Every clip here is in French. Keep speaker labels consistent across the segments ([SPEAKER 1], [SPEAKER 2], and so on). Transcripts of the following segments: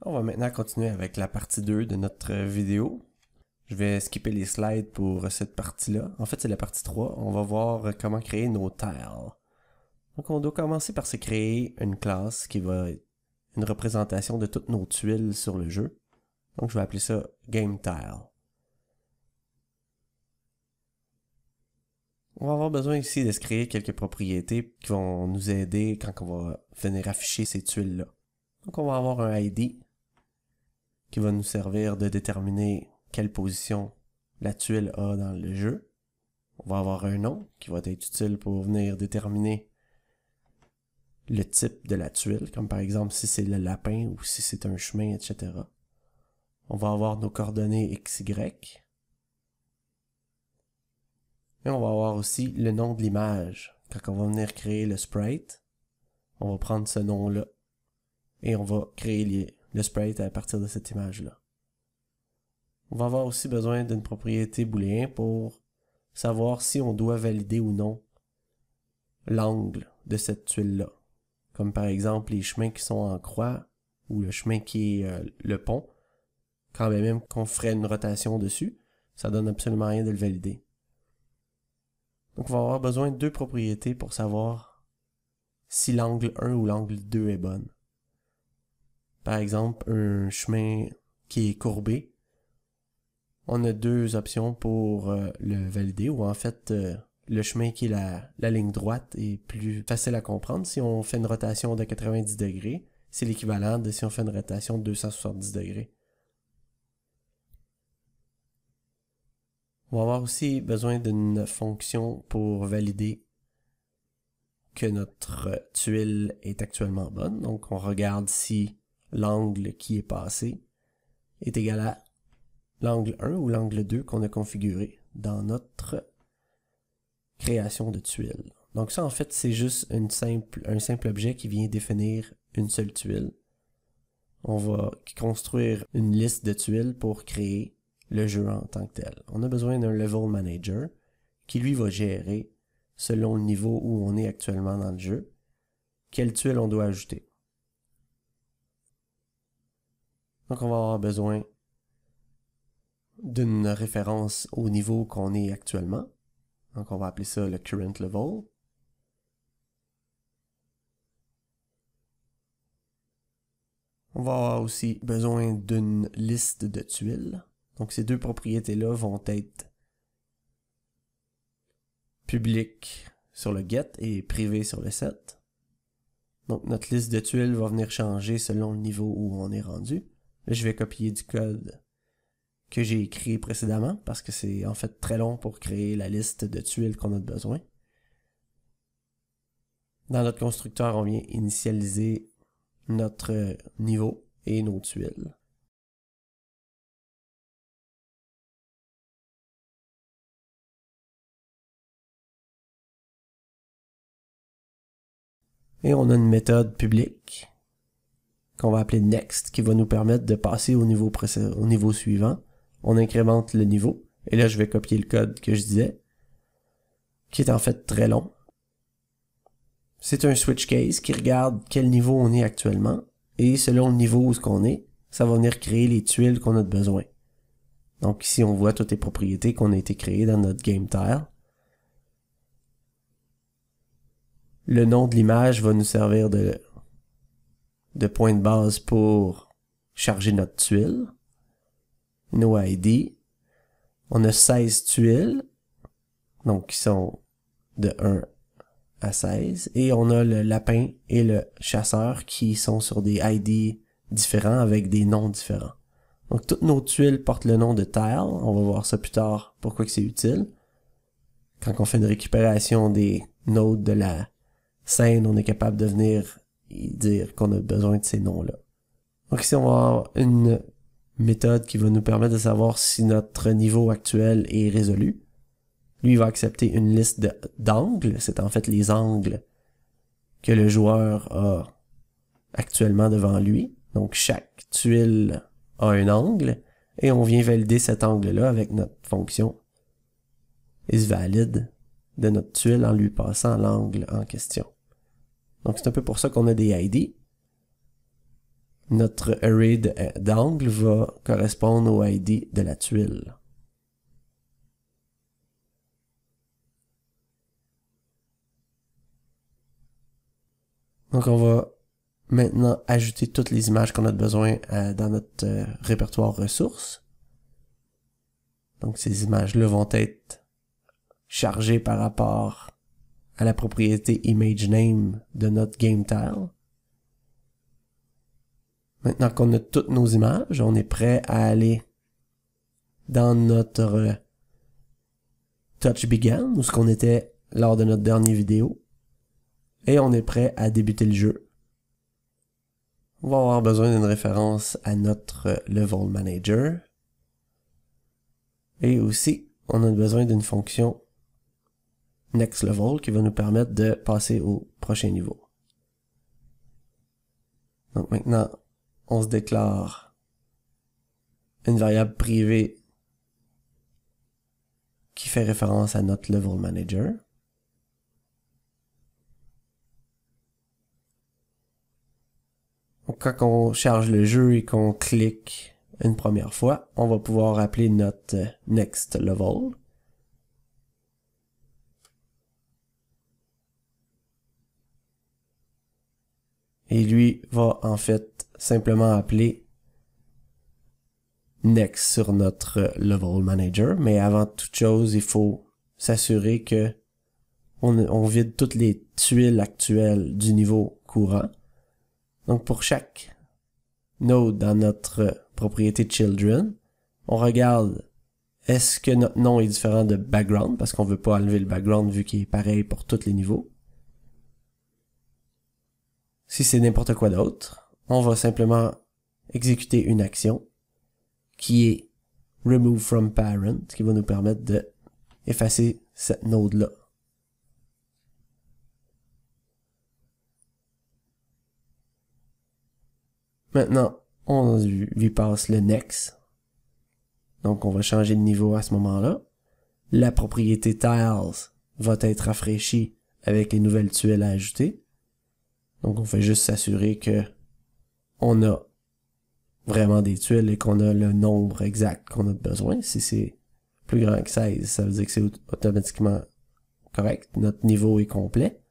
[SPEAKER 1] On va maintenant continuer avec la partie 2 de notre vidéo. Je vais skipper les slides pour cette partie-là. En fait, c'est la partie 3. On va voir comment créer nos tiles. Donc, on doit commencer par se créer une classe qui va être une représentation de toutes nos tuiles sur le jeu. Donc, je vais appeler ça GameTile. On va avoir besoin ici de se créer quelques propriétés qui vont nous aider quand on va venir afficher ces tuiles-là. Donc, on va avoir un ID qui va nous servir de déterminer quelle position la tuile a dans le jeu. On va avoir un nom qui va être utile pour venir déterminer le type de la tuile, comme par exemple si c'est le lapin ou si c'est un chemin, etc. On va avoir nos coordonnées XY. Et on va avoir aussi le nom de l'image. Quand on va venir créer le sprite, on va prendre ce nom-là et on va créer le sprite à partir de cette image-là. On va avoir aussi besoin d'une propriété booléen pour savoir si on doit valider ou non l'angle de cette tuile-là. Comme par exemple les chemins qui sont en croix ou le chemin qui est le pont. Quand même qu'on ferait une rotation dessus, ça donne absolument rien de le valider. Donc on va avoir besoin de deux propriétés pour savoir si l'angle 1 ou l'angle 2 est bonne. Par exemple, un chemin qui est courbé, on a deux options pour le valider, ou en fait, le chemin qui est la ligne droite est plus facile à comprendre. Si on fait une rotation de 90 degrés, c'est l'équivalent de si on fait une rotation de 270 degrés. On va avoir aussi besoin d'une fonction pour valider que notre tuile est actuellement bonne. Donc, on regarde si l'angle qui est passé est égal à l'angle 1 ou l'angle 2 qu'on a configuré dans notre création de tuile. Donc ça, en fait, c'est juste un simple objet qui vient définir une seule tuile. On va construire une liste de tuiles pour créer le jeu en tant que tel. On a besoin d'un level manager qui, lui, va gérer, selon le niveau où on est actuellement dans le jeu, quelle tuile on doit ajouter. Donc, on va avoir besoin d'une référence au niveau qu'on est actuellement. Donc, on va appeler ça le current level. On va avoir aussi besoin d'une liste de tuiles. Donc, ces deux propriétés-là vont être publiques sur le get et privées sur le set. Donc, notre liste de tuiles va venir changer selon le niveau où on est rendu. Là, je vais copier du code que j'ai écrit précédemment parce que c'est en fait très long pour créer la liste de tuiles qu'on a besoin. Dans notre constructeur, on vient initialiser notre niveau et nos tuiles. Et on a une méthode publique qu'on va appeler next qui va nous permettre de passer au niveau suivant. On incrémente le niveau. Et là, je vais copier le code que je disais, qui est en fait très long. C'est un switch case qui regarde quel niveau on est actuellement. Et selon le niveau où on est, ça va venir créer les tuiles qu'on a besoin. Donc ici, on voit toutes les propriétés qu'on a été créées dans notre GameTile. Le nom de l'image va nous servir de point de base pour charger notre tuile. No ID. On a 16 tuiles, donc qui sont de 1 à 16. Et on a le lapin et le chasseur qui sont sur des ID différents avec des noms différents. Donc toutes nos tuiles portent le nom de tile. On va voir ça plus tard, pourquoi que c'est utile. Quand on fait une récupération des nodes de la scène, on est capable de venir dire qu'on a besoin de ces noms-là. Donc ici, on va avoir une méthode qui va nous permettre de savoir si notre niveau actuel est résolu. Lui, il va accepter une liste d'angles. C'est en fait les angles que le joueur a actuellement devant lui. Donc chaque tuile a un angle et on vient valider cet angle-là avec notre fonction isValid de notre tuile en lui passant l'angle en question. Donc c'est un peu pour ça qu'on a des ID. notre array d'angles va correspondre au ID de la tuile. Donc on va maintenant ajouter toutes les images qu'on a besoin dans notre répertoire ressources. Donc ces images-là vont être chargées par rapport à la propriété ImageName de notre GameTile. Maintenant qu'on a toutes nos images, on est prêt à aller dans notre Touch Began, où ce qu'on était lors de notre dernière vidéo, et on est prêt à débuter le jeu. On va avoir besoin d'une référence à notre Level Manager, et aussi, on a besoin d'une fonction Next Level qui va nous permettre de passer au prochain niveau. Donc maintenant, on se déclare une variable privée qui fait référence à notre Level Manager. Donc quand on charge le jeu et qu'on clique une première fois, on va pouvoir appeler notre Next Level. Et lui va en fait simplement appeler Next sur notre Level Manager. Mais avant toute chose, il faut s'assurer que on vide toutes les tuiles actuelles du niveau courant. Donc pour chaque node dans notre propriété Children, on regarde est-ce que notre nom est différent de background, parce qu'on veut pas enlever le background vu qu'il est pareil pour tous les niveaux. Si c'est n'importe quoi d'autre, on va simplement exécuter une action qui est Remove from Parent, qui va nous permettre de effacer cette node-là. Maintenant, on lui passe le Next. Donc, on va changer de niveau à ce moment-là. La propriété Tiles va être rafraîchie avec les nouvelles tuiles à ajouter. Donc, on fait juste s'assurer que on a vraiment des tuiles et qu'on a le nombre exact qu'on a besoin. Si c'est plus grand que 16, ça veut dire que c'est automatiquement correct. Notre niveau est complet.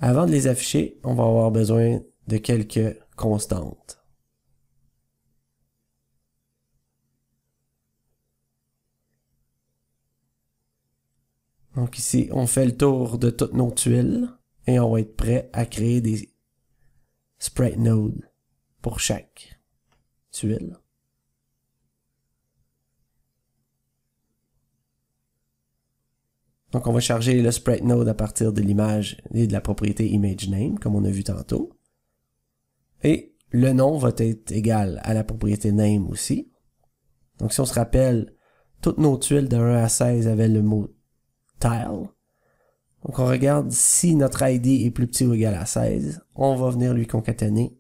[SPEAKER 1] Avant de les afficher, on va avoir besoin de quelques constantes. Donc ici, on fait le tour de toutes nos tuiles et on va être prêt à créer des sprite nodes pour chaque tuile. Donc on va charger le sprite node à partir de l'image et de la propriété ImageName, comme on a vu tantôt. Et le nom va être égal à la propriété name aussi. Donc si on se rappelle, toutes nos tuiles de 1 à 16 avaient le mot tile. Donc on regarde si notre ID est plus petit ou égal à 16, on va venir lui concaténer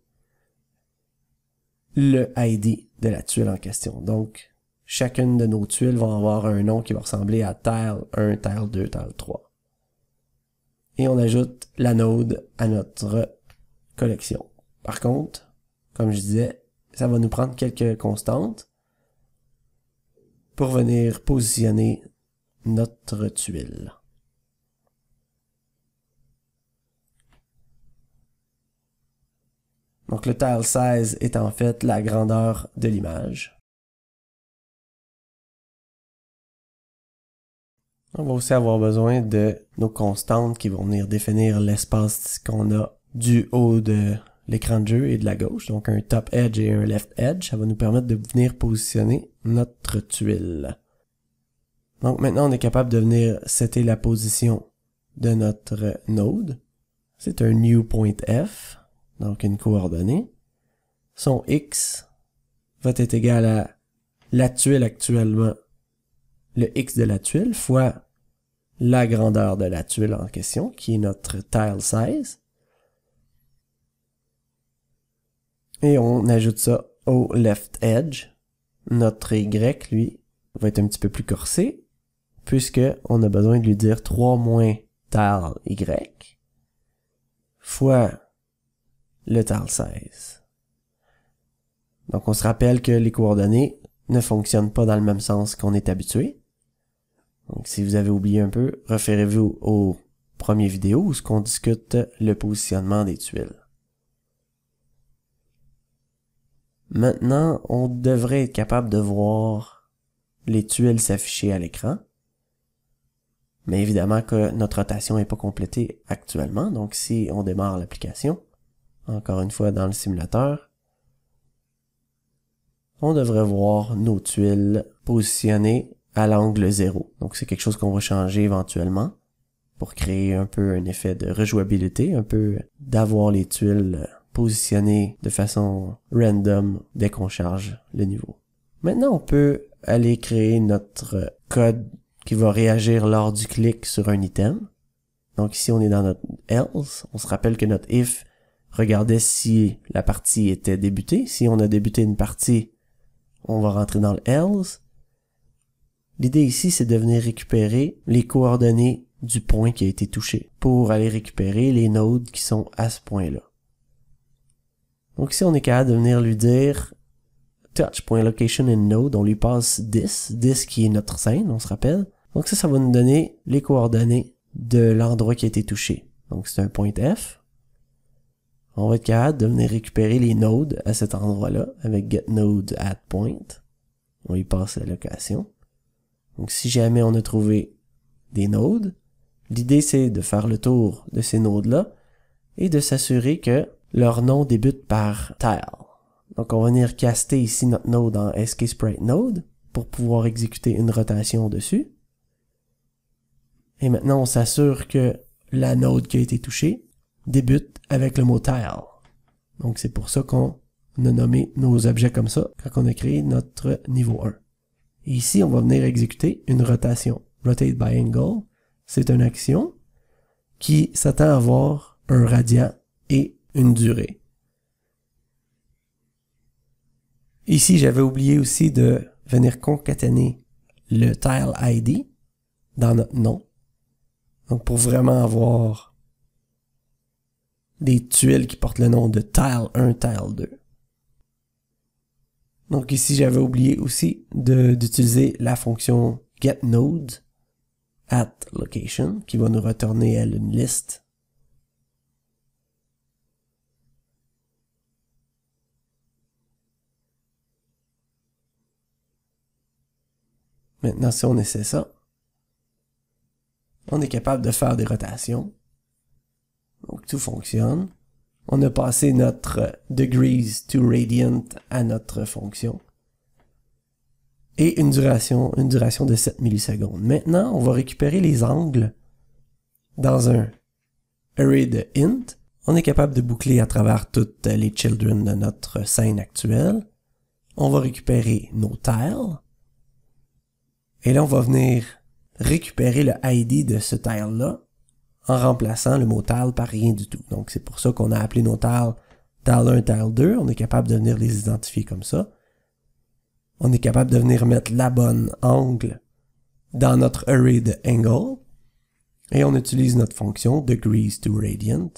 [SPEAKER 1] le ID de la tuile en question. Donc chacune de nos tuiles va avoir un nom qui va ressembler à tile 1, tile 2, tile 3. Et on ajoute la node à notre collection. Par contre, comme je disais, ça va nous prendre quelques constantes pour venir positionner notre tuile. Donc le tile size est en fait la grandeur de l'image. On va aussi avoir besoin de nos constantes qui vont venir définir l'espace qu'on a du haut de l'écran de jeu et de la gauche. Donc un top edge et un left edge, ça va nous permettre de venir positionner notre tuile. Donc maintenant on est capable de venir setter la position de notre node. C'est un new point f, donc une coordonnée. Son x va être égal à la tuile actuellement, le x de la tuile, fois la grandeur de la tuile en question, qui est notre tile size. Et on ajoute ça au left edge. Notre y, lui, va être un petit peu plus corsé, puisque on a besoin de lui dire 3 moins tile y, fois le tile size. Donc on se rappelle que les coordonnées ne fonctionnent pas dans le même sens qu'on est habitué. Donc si vous avez oublié un peu, référez-vous aux premières vidéos où on discute le positionnement des tuiles. Maintenant, on devrait être capable de voir les tuiles s'afficher à l'écran. Mais évidemment que notre rotation n'est pas complétée actuellement. Donc si on démarre l'application, encore une fois dans le simulateur, on devrait voir nos tuiles positionnées à l'angle 0. Donc c'est quelque chose qu'on va changer éventuellement pour créer un peu un effet de rejouabilité, un peu d'avoir les tuiles positionnées de façon random dès qu'on charge le niveau. Maintenant, on peut aller créer notre code qui va réagir lors du clic sur un item. Donc ici, on est dans notre else. On se rappelle que notre if regardait si la partie était débutée. Si on a débuté une partie, on va rentrer dans le else. L'idée ici, c'est de venir récupérer les coordonnées du point qui a été touché pour aller récupérer les nodes qui sont à ce point-là. Donc ici, on est capable de venir lui dire touch.location in node, on lui passe this qui est notre scène, on se rappelle. Donc ça va nous donner les coordonnées de l'endroit qui a été touché. Donc c'est un point F. On va être capable de venir récupérer les nodes à cet endroit-là avec getNode@point. On lui passe la location. Donc si jamais on a trouvé des nodes, l'idée c'est de faire le tour de ces nodes-là et de s'assurer que leur nom débute par tile. Donc on va venir caster ici notre node en skSpriteNode pour pouvoir exécuter une rotation dessus. Et maintenant on s'assure que la node qui a été touchée débute avec le mot tile. Donc c'est pour ça qu'on a nommé nos objets comme ça quand on a créé notre niveau 1. Et ici on va venir exécuter une rotation. Rotate by angle, c'est une action qui s'attend à avoir un radian et une durée. Ici, j'avais oublié aussi de venir concaténer le tile ID dans notre nom. Donc, pour vraiment avoir des tuiles qui portent le nom de tile 1, tile 2. Donc ici, j'avais oublié aussi d'utiliser la fonction getNode@location qui va nous retourner elle une liste. Maintenant, si on essaie ça, on est capable de faire des rotations. Donc, tout fonctionne. On a passé notre degrees to radian à notre fonction. Et une duration de 7 millisecondes. Maintenant, on va récupérer les angles dans un array de int. On est capable de boucler à travers toutes les children de notre scène actuelle. On va récupérer nos tiles. Et là, on va venir récupérer le ID de ce tile-là en remplaçant le mot tile par rien du tout. Donc, c'est pour ça qu'on a appelé nos tiles tile 1, tile 2. On est capable de venir les identifier comme ça. On est capable de venir mettre la bonne angle dans notre array de angle. Et on utilise notre fonction degrees to radian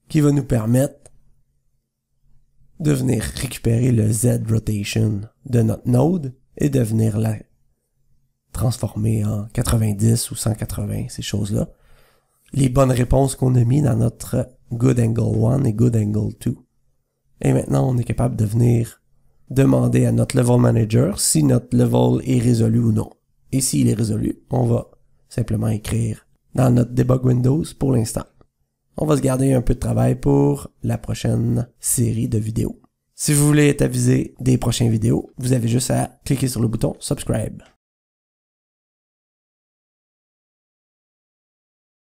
[SPEAKER 1] qui va nous permettre de venir récupérer le Z rotation de notre node et de venir la transformer en 90 ou 180, ces choses-là. Les bonnes réponses qu'on a mis dans notre good angle 1 et good angle 2. Et maintenant, on est capable de venir demander à notre level manager si notre level est résolu ou non. Et s'il est résolu, on va simplement écrire dans notre debug Windows pour l'instant. On va se garder un peu de travail pour la prochaine série de vidéos. Si vous voulez être avisé des prochaines vidéos, vous avez juste à cliquer sur le bouton subscribe.